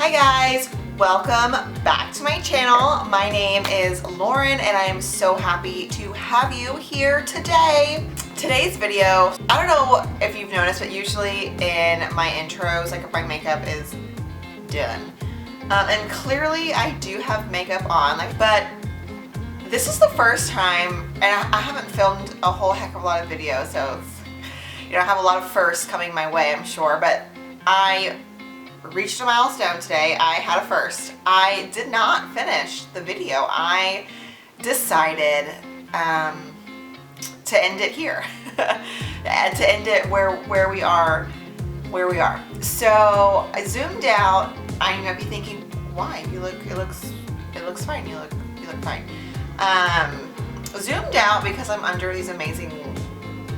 Hi guys, welcome back to my channel. My name is Lauren and I am so happy to have you here today. Today's video, I don't know if you've noticed, but usually in my intros, like if my makeup is done. And clearly I do have makeup on, but this is the first time, and I haven't filmed a whole heck of a lot of videos, so it's, I have a lot of firsts coming my way, I'm sure, but I reached a milestone today. I had a first. I did not finish the video. I decided to end it here, to end it where we are. So I zoomed out. I might be thinking, why? It looks fine. You look fine. Zoomed out because I'm under these amazing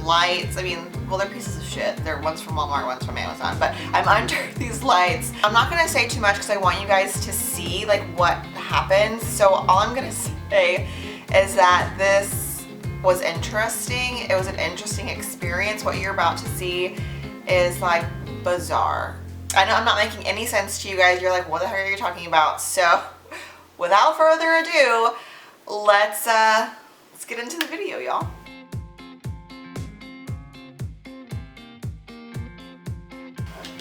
lights. I mean, well, they're pieces of shit. They're one's from Walmart, one's from Amazon, but I'm under these lights. I'm not gonna say too much because I want you guys to see like what happens. So all I'm gonna say is that this was interesting. It was an interesting experience. What you're about to see is like bizarre. I know I'm not making any sense to you guys. You're like, what the heck are you talking about? So without further ado, let's get into the video, y'all.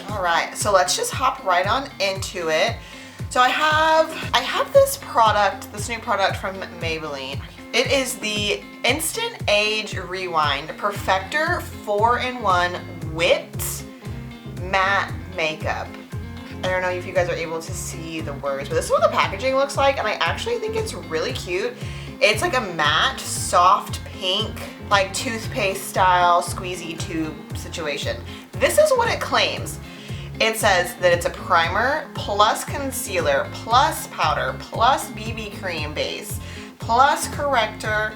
Alright, so let's just hop right on into it. So I have this product, this new product from Maybelline. It is the Instant Age Rewind Perfector 4-in-1 Whipped Matte Makeup. I don't know if you guys are able to see the words, but this is what the packaging looks like, and I actually think it's really cute. It's like a matte, soft pink, like toothpaste style squeezy tube situation. This is what it claims. It says that it's a primer plus concealer plus powder plus BB cream base plus corrector.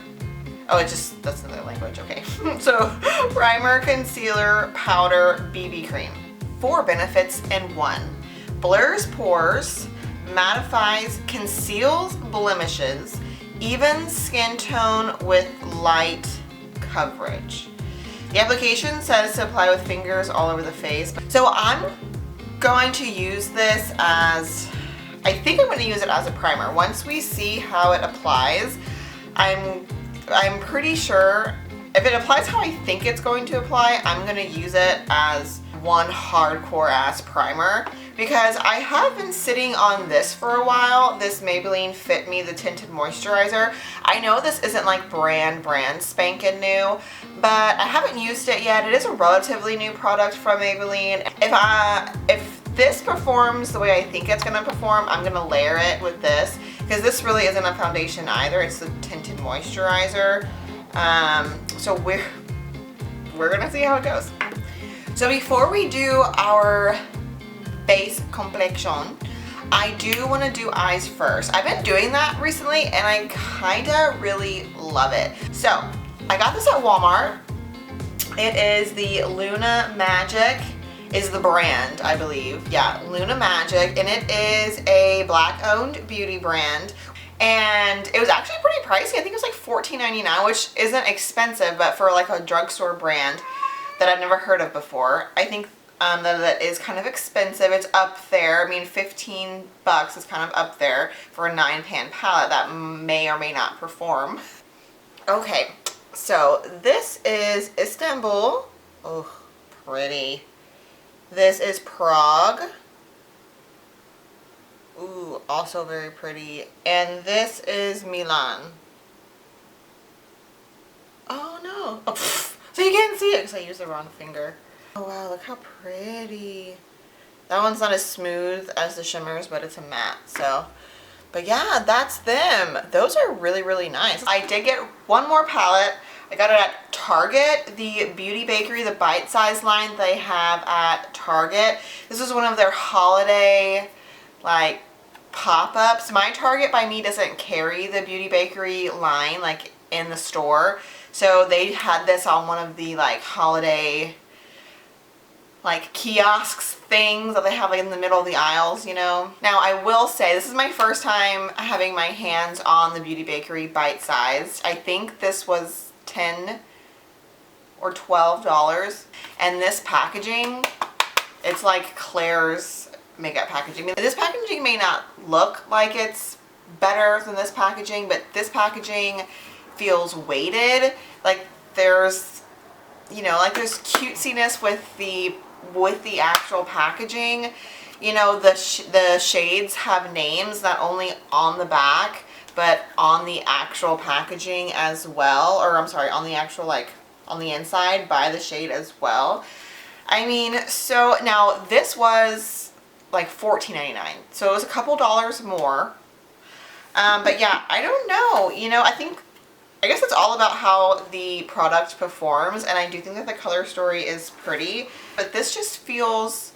Oh, that's another language, okay. So primer, concealer, powder, BB cream. 4 benefits in 1. Blurs pores, mattifies, conceals blemishes, even skin tone with light coverage. The application says to apply with fingers all over the face. So I'm going to use this as, I think I'm going to use it as a primer. Once we see how it applies, I'm pretty sure if it applies how I think it's going to apply, I'm going to use it as one hardcore ass primer, because I have been sitting on this for a while, this Maybelline Fit Me, the Tinted Moisturizer. I know this isn't like brand spanking new, but I haven't used it yet. It is a relatively new product from Maybelline. If this performs the way I think it's gonna perform, I'm gonna layer it with this, because this really isn't a foundation either. It's the Tinted Moisturizer. So we're gonna see how it goes. So before we do our base complexion, I do want to do eyes first. I've been doing that recently and I kinda really love it. So I got this at Walmart. It is the Luna Magic is the brand, I believe. Yeah, Luna Magic, and it is a Black-owned beauty brand. And it was actually pretty pricey. I think it was like $14.99, which isn't expensive, but for like a drugstore brand that I've never heard of before, I think that is kind of expensive. It's up there. I mean, 15 bucks is kind of up there for a 9-pan palette that may or may not perform. Okay, so this is Istanbul. Oh, pretty. This is Prague. Ooh, also very pretty. And this is Milan. Oh no. Oh, so you can't see it because I used the wrong finger. Oh wow, look how pretty. That one's not as smooth as the shimmers, but it's a matte, so. But yeah, that's them. Those are really, really nice. I did get one more palette. I got it at Target, the Beauty Bakery, the bite-sized line they have at Target. This is one of their holiday, like, pop-ups. My Target by me doesn't carry the Beauty Bakery line, like, in the store. So they had this on one of the, like, holiday, like, kiosks things that they have like in the middle of the aisles, you know. Now I will say this is my first time having my hands on the Beauty Bakery bite-sized. I think this was $10 or $12, and this packaging, it's like Claire's makeup packaging. I mean, this packaging may not look like it's better than this packaging, but this packaging feels weighted. Like there's, you know, like there's cutesiness with the actual packaging. You know, the shades have names not only on the back, but on the actual packaging as well. Or I'm sorry, on the actual, like, on the inside by the shade as well. I mean, so now this was like $14.99. So it was a couple dollars more. But yeah, I don't know. You know, I guess it's all about how the product performs, and I do think that the color story is pretty, but this just feels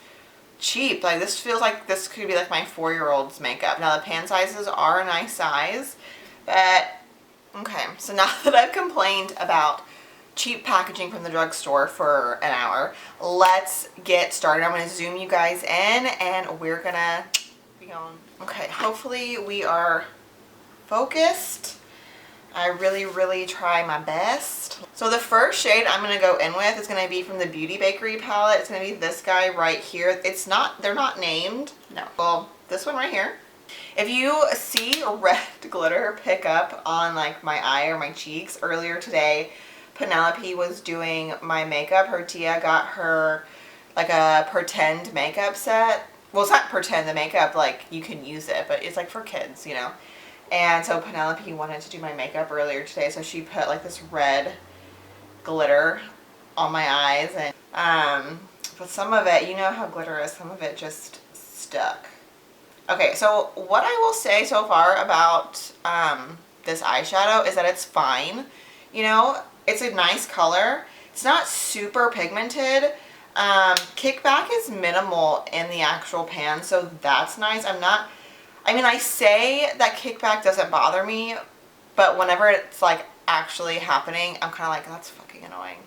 cheap. Like this feels like this could be like my 4-year-old's makeup. Now the pan sizes are a nice size, but okay. So now that I've complained about cheap packaging from the drugstore for an hour, let's get started. I'm going to zoom you guys in and we're gonna be going. Okay, hopefully we are focused. I really try my best. So the first shade I'm going to go in with is going to be from the Beauty Bakery palette. It's going to be this guy right here. They're not named. No. Well, this one right here. If you see red glitter pick up on like my eye or my cheeks earlier today, Penelope was doing my makeup. Her Tia got her like a pretend makeup set. Well, it's not pretend the makeup, like you can use it, but it's like for kids, you know. And so Penelope wanted to do my makeup earlier today, so she put like this red glitter on my eyes, and but some of it, you know how glitter is, some of it just stuck. Okay, so what I will say so far about this eyeshadow is that it's fine. You know, it's a nice color. It's not super pigmented. Kickback is minimal in the actual pan, so that's nice. I say that kickback doesn't bother me, but whenever it's like actually happening, I'm kind of like, that's fucking annoying.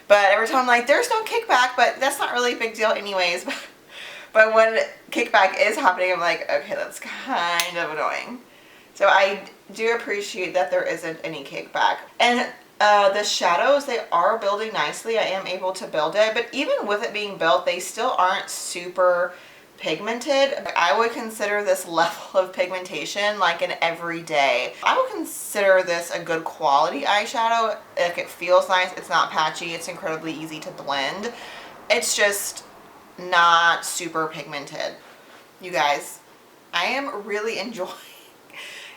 But every time I'm like, there's no kickback, but that's not really a big deal anyways. But when kickback is happening, I'm like, okay, that's kind of annoying. So I do appreciate that there isn't any kickback. And the shadows, they are building nicely. I am able to build it, but even with it being built, they still aren't super pigmented. I would consider this level of pigmentation like an everyday. I would consider this a good quality eyeshadow. Like, it feels nice, it's not patchy, it's incredibly easy to blend. It's just not super pigmented. You guys, I am really enjoying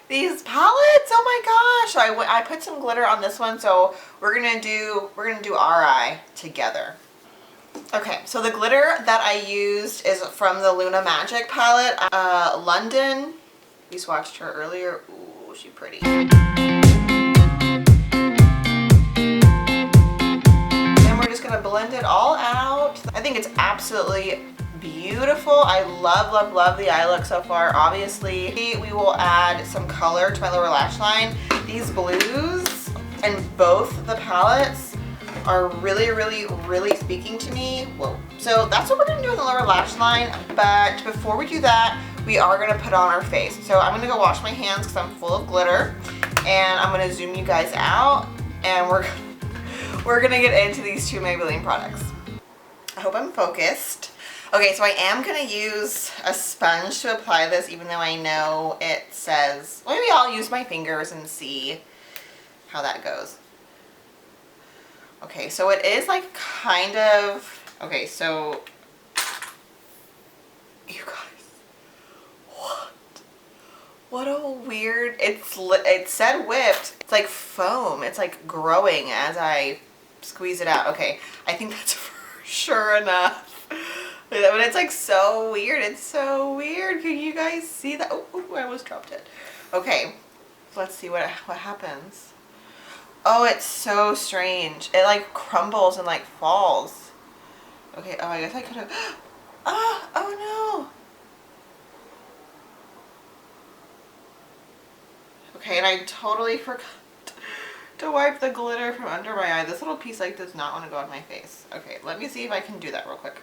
these palettes. Oh my gosh, I put some glitter on this one, so we're gonna do our eye together. Okay, so the glitter that I used is from the Luna Magic palette. London, we swatched her earlier. Ooh, she's pretty. And we're just gonna blend it all out. I think it's absolutely beautiful. I love the eye look so far. Obviously, we will add some color to my lower lash line. These blues in both the palettes are really speaking to me. Whoa. So that's what we're gonna do in the lower lash line, but before we do that, we are gonna put on our face. So I'm gonna go wash my hands because I'm full of glitter, and I'm gonna zoom you guys out, and we're gonna get into these two Maybelline products. I hope I'm focused. Okay, so I am gonna use a sponge to apply this, even though I know it says, maybe I'll use my fingers and see how that goes. Okay, so it is like kind of, okay, so, you guys, what a weird, it said whipped, it's like foam, it's like growing as I squeeze it out. Okay, I think that's for sure enough. But it's like so weird, it's so weird. Can you guys see that? Oh, I almost dropped it. Okay, let's see what happens. Oh, it's so strange. It like crumbles and like falls. Okay, oh, I guess I could have, oh no. Okay, and I totally forgot to wipe the glitter from under my eye. This little piece like does not want to go on my face. Okay, let me see if I can do that real quick.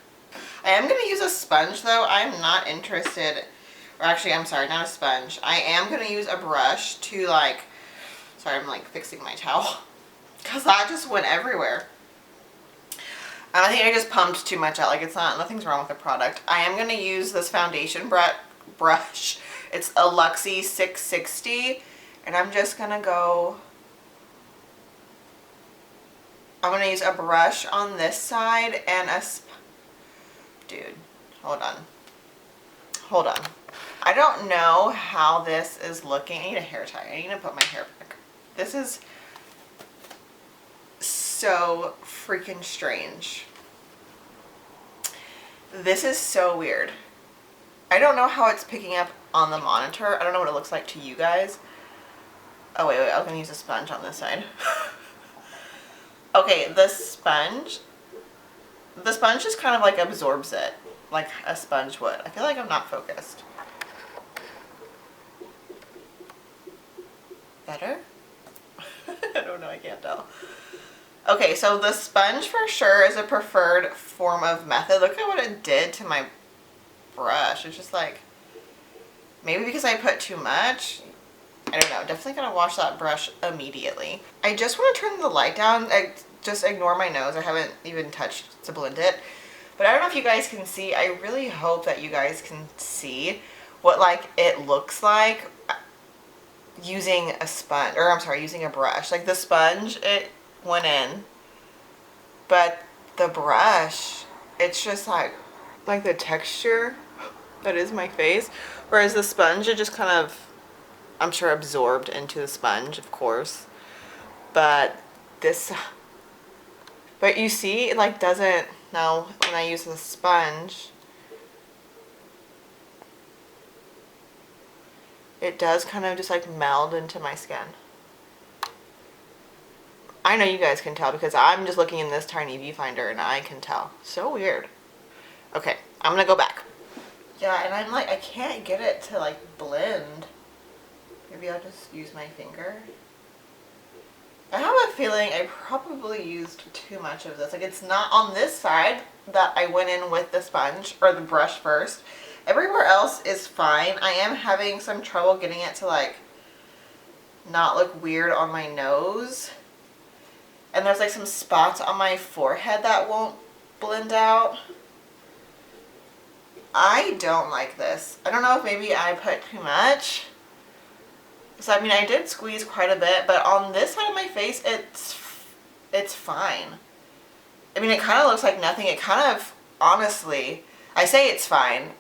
I am going to use a sponge though. I'm not interested, or actually I'm sorry, not a sponge. I am going to use a brush to like, sorry, I'm like fixing my towel because that just went everywhere. I think I just pumped too much out. Like, it's not, nothing's wrong with the product. I am going to use this foundation brush. It's a Luxie 660. And I'm just going to go, I'm going to use a brush on this side and a, dude, hold on. Hold on. I don't know how this is looking. I need a hair tie. I need to put my hair back. This is so freaking strange. This is so weird. I don't know how it's picking up on the monitor. I don't know what it looks like to you guys. Oh, wait, I was going to use a sponge on this side. Okay, the sponge just kind of like absorbs it, like a sponge would. I feel like I'm not focused. Better? I don't know, I can't tell. Okay, so the sponge for sure is a preferred form of method. Look at what it did to my brush. It's just like, maybe because I put too much. I don't know. Definitely gonna wash that brush immediately. I just want to turn the light down. Just ignore my nose. I haven't even touched to blend it. But I don't know if you guys can see. I really hope that you guys can see what like it looks like using a sponge, or I'm sorry, using a brush. Like the sponge, it went in, but the brush, it's just like the texture that is my face. Whereas the sponge, it just kind of, I'm sure, absorbed into the sponge, of course. But this, but you see, it like doesn't, now when I use the sponge, it does kind of just like meld into my skin. I know you guys can tell because I'm just looking in this tiny viewfinder and I can tell. So weird. Okay, I'm gonna go back. Yeah, and I'm like, I can't get it to like blend. Maybe I'll just use my finger. I have a feeling I probably used too much of this. Like, it's not on this side that I went in with the sponge or the brush first. Everywhere else is fine. I am having some trouble getting it to like not look weird on my nose. And there's like some spots on my forehead that won't blend out. I don't like this. I don't know if maybe I put too much. So I mean, I did squeeze quite a bit, but on this side of my face, it's fine. I mean, it kind of looks like nothing. It kind of, honestly, I say it's fine.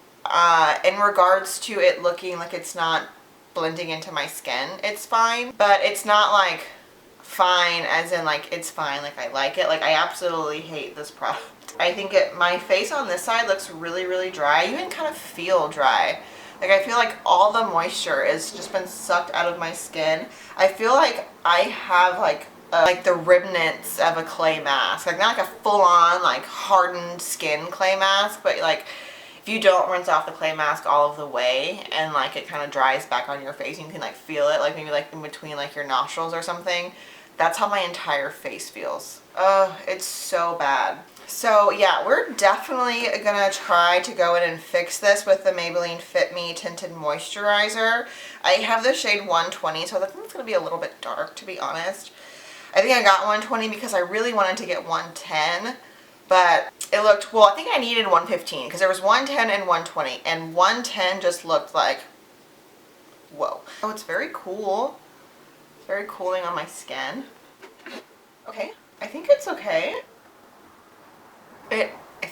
In regards to it looking like it's not blending into my skin, it's fine. But it's not like fine as in like it's fine, like I like it. Like, I absolutely hate this product. I think my face on this side looks really, really dry. I even kind of feel dry. Like, I feel like all the moisture has just been sucked out of my skin. I feel like I have like the remnants of a clay mask. Like, not like a full-on like hardened skin clay mask, but like if you don't rinse off the clay mask all of the way and like it kind of dries back on your face, and you can like feel it, like maybe like in between like your nostrils or something. That's how my entire face feels. Oh, it's so bad. So yeah, we're definitely gonna try to go in and fix this with the Maybelline Fit Me Tinted Moisturizer. I have the shade 120, so I think it's gonna be a little bit dark, to be honest. I think I got 120 because I really wanted to get 110, but it looked, well, I think I needed 115 because there was 110 and 120, and 110 just looked like, whoa. Oh, it's very cool. It's very cooling on my skin. Okay, I think it's okay. I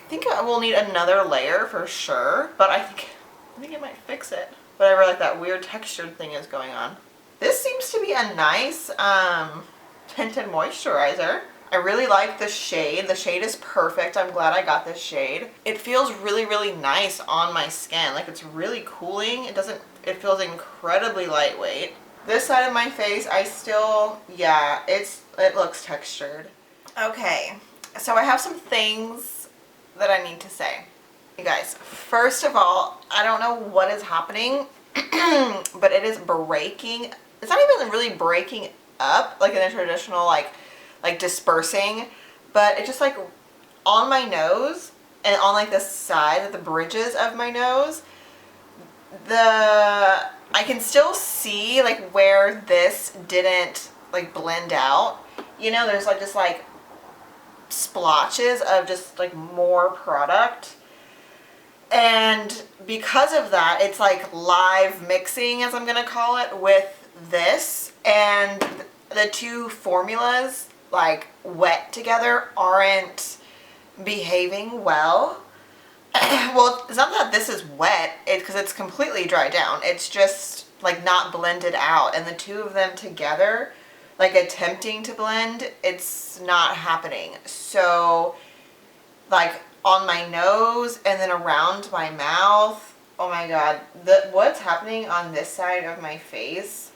think I will need another layer for sure, but I think it might fix it. Whatever like that weird textured thing is going on. This seems to be a nice tinted moisturizer. I really like the shade. The shade is perfect. I'm glad I got this shade. It feels really, really nice on my skin. Like, it's really cooling. It feels incredibly lightweight. This side of my face, I still, yeah, it looks textured. Okay. So I have some things that I need to say. You guys, first of all, I don't know what is happening, but it is breaking. It's not even really breaking up like in a traditional like dispersing, but it just like on my nose and on like the side, the bridges of my nose, I can still see like where this didn't like blend out. You know, there's like just like splotches of just like more product. And because of that, it's like live mixing, as I'm gonna call it, with this. And the two formulas, like wet together, aren't behaving well. Well, it's not that this is wet, because it's completely dried down. It's just like not blended out. And the two of them together, like attempting to blend, it's not happening. So like on my nose and then around my mouth, oh my god, what's happening on this side of my face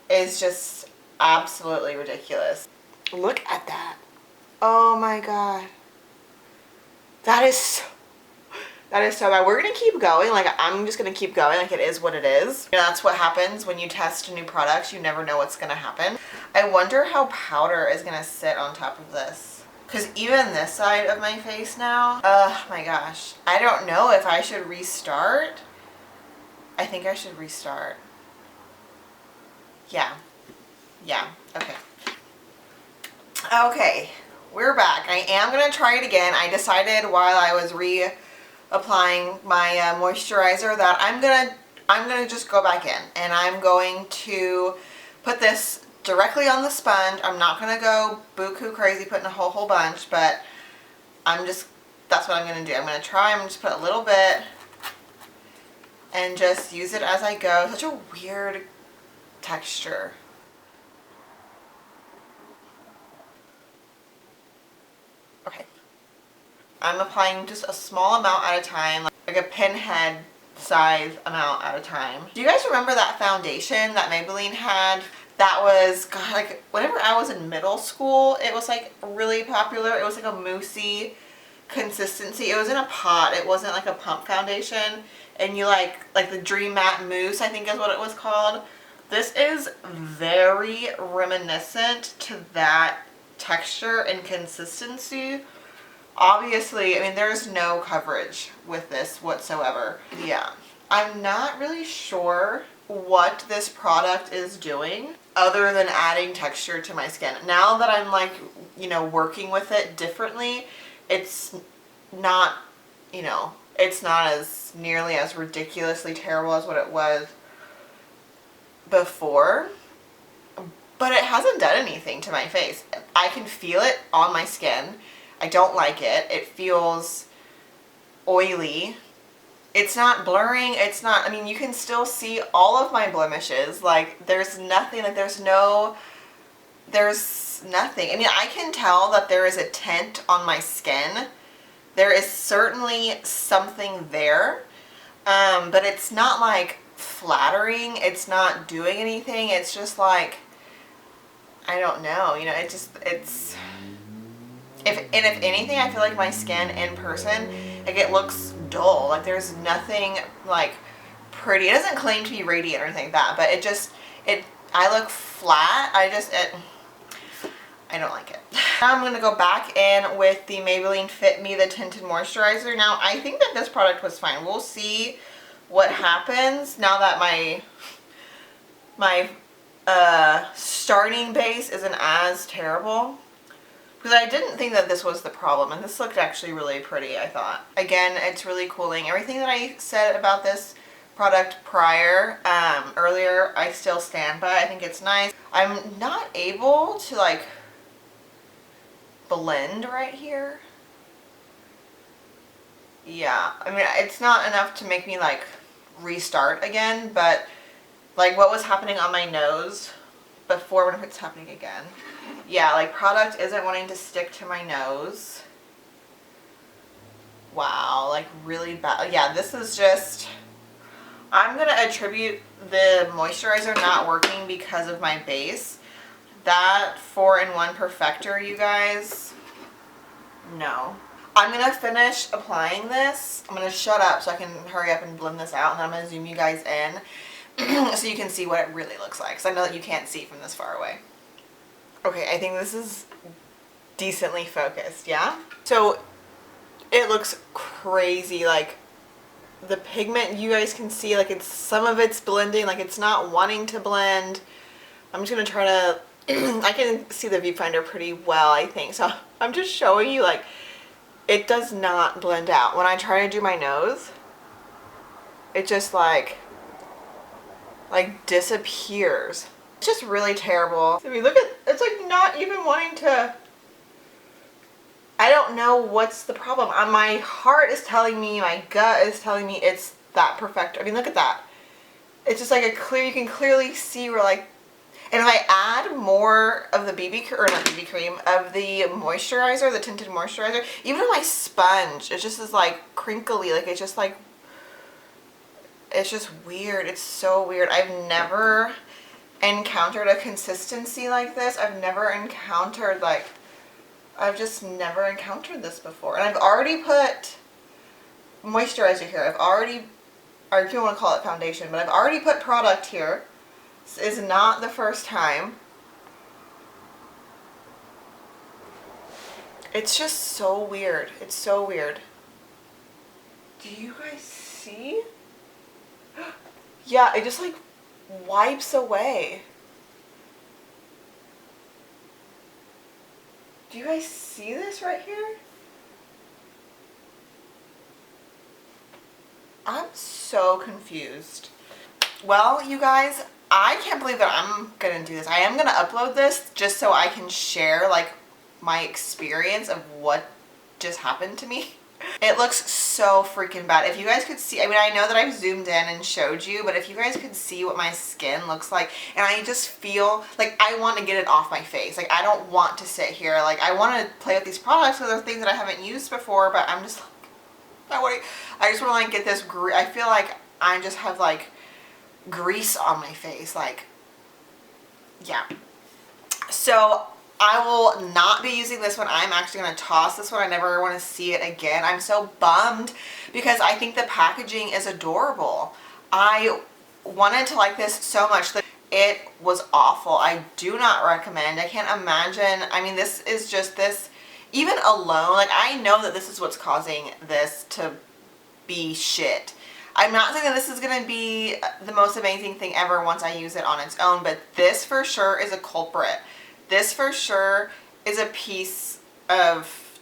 is just absolutely ridiculous. Look at that. Oh my god. That is so bad. We're gonna keep going. Like, I'm just gonna keep going. Like, it is what it is. You know, that's what happens when you test new products. You never know what's gonna happen. I wonder how powder is gonna sit on top of this. Because even this side of my face now, oh my gosh. I don't know if I should restart. I think I should restart. Yeah. Yeah. Okay. Okay. We're back. I am going to try it again. I decided while I was reapplying my moisturizer that I'm gonna just go back in, and I'm going to put this directly on the sponge. I'm not going to go buku crazy putting a whole bunch, but that's what I'm going to do. I'm going to try. I'm going to just put a little bit and just use it as I go. Such a weird texture. Okay. I'm applying just a small amount at a time, like a pinhead size amount at a time. Do you guys remember that foundation that Maybelline had? That was, God, like whenever I was in middle school, it was like really popular. It was like a moussey consistency. It was in a pot. It wasn't like a pump foundation. And you like the Dream Matte Mousse, I think is what it was called. This is very reminiscent to that texture and consistency. Obviously, I mean, there's no coverage with this whatsoever. Yeah. I'm not really sure what this product is doing other than adding texture to my skin. Now that I'm like, you know, working with it differently, it's not, you know, it's not as nearly as ridiculously terrible as what it was before, but it hasn't done anything to my face. I can feel it on my skin. I don't like it. It feels oily. It's not blurring. It's not, I mean, you can still see all of my blemishes. Like, there's nothing, like there's nothing. I mean, I can tell that there is a tint on my skin. There is certainly something there, but it's not like flattering. It's not doing anything. It's just like, I don't know, you know, it's if anything, I feel like my skin in person, like it looks dull. Like there's nothing like pretty. It doesn't claim to be radiant or anything like that, but I look flat. I don't like it. Now I'm going to go back in with the Maybelline Fit Me, the Tinted Moisturizer. Now, I think that this product was fine. We'll see what happens now that my starting base isn't as terrible. Because I didn't think that this was the problem, and this looked actually really pretty, I thought. Again, it's really cooling. Everything that I said about this product earlier, I still stand by. I think it's nice. I'm not able to like blend right here. Yeah, I mean, it's not enough to make me like restart again, but like what was happening on my nose before, when it's happening again. Yeah, like product isn't wanting to stick to my nose. Wow, like really bad. Yeah, this is just, I'm going to attribute the moisturizer not working because of my base. That 4-in-1 Perfector, you guys, no. I'm going to finish applying this. I'm going to shut up so I can hurry up and blend this out, and then I'm going to zoom you guys in so you can see what it really looks like, because I know that you can't see from this far away. Okay, I think this is decently focused, yeah? So it looks crazy, like the pigment, you guys can see, like some of it's blending, like it's not wanting to blend. I'm just going to try to, I can see the viewfinder pretty well, I think, so I'm just showing you, like, it does not blend out. When I try to do my nose, it just like disappears. It's just really terrible. I mean, look at, it's like not even wanting to, I don't know what's the problem. My heart is telling me, my gut is telling me it's that Perfector. I mean, look at that. It's just like a clear, you can clearly see where like, and if I add more of the BB, or not BB cream, of the moisturizer, the tinted moisturizer, even on my sponge, it just is like crinkly, like it's just like, it's just weird. It's so weird. I've never encountered a consistency like this. I've never encountered like, I've just never encountered this before. And I've already put moisturizer here. I've already, or if you want to call it foundation, but I've already put product here. This is not the first time. It's just so weird. It's so weird. Do you guys see? Yeah, it just like wipes away. Do you guys see this right here? I'm so confused. Well, you guys, I can't believe that I'm gonna do this. I am gonna upload this just so I can share like my experience of what just happened to me. It looks so freaking bad. If you guys could see, I mean, I know that I've zoomed in and showed you, but if you guys could see what my skin looks like, and I just feel like I want to get it off my face. Like, I don't want to sit here. Like, I want to play with these products because they're things that I haven't used before, but I'm just like, I just want to like get this, I feel like I just have like grease on my face. Like, yeah. So I will not be using this one. I'm actually going to toss this one. I never want to see it again. I'm so bummed because I think the packaging is adorable. I wanted to like this so much that it was awful. I do not recommend. I can't imagine. I mean, this is just this, even alone, like I know that this is what's causing this to be shit. I'm not saying that this is going to be the most amazing thing ever once I use it on its own, but this for sure is a culprit. This for sure is a piece of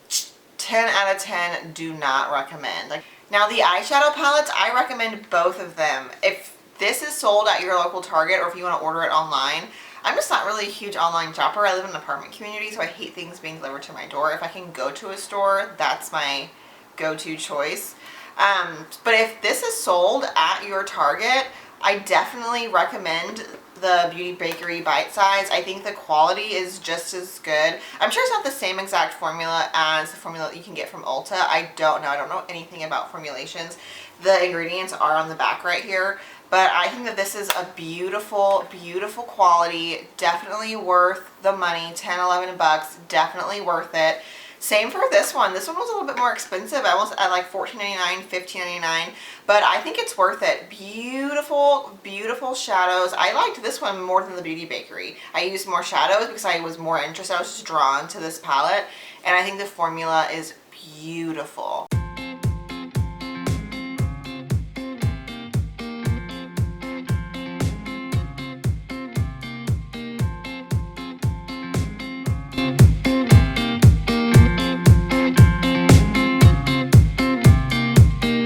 10 out of 10 do not recommend. Like, now the eyeshadow palettes, I recommend both of them. If this is sold at your local Target or if you want to order it online, I'm just not really a huge online shopper. I live in an apartment community, so I hate things being delivered to my door. If I can go to a store, that's my go-to choice. But if this is sold at your Target, I definitely recommend the Beauty Bakery Bite Size. I think the quality is just as good. I'm sure it's not the same exact formula as the formula that you can get from Ulta. I don't know. I don't know anything about formulations. The ingredients are on the back right here. But I think that this is a beautiful, beautiful quality. Definitely worth the money. 10, 11 bucks. Definitely worth it. Same for this one. This one was a little bit more expensive. I was at like $14.99, $15.99, but I think it's worth it. Beautiful, beautiful shadows. I liked this one more than the Beauty Bakery. I used more shadows because I was more interested. I was just drawn to this palette, and I think the formula is beautiful.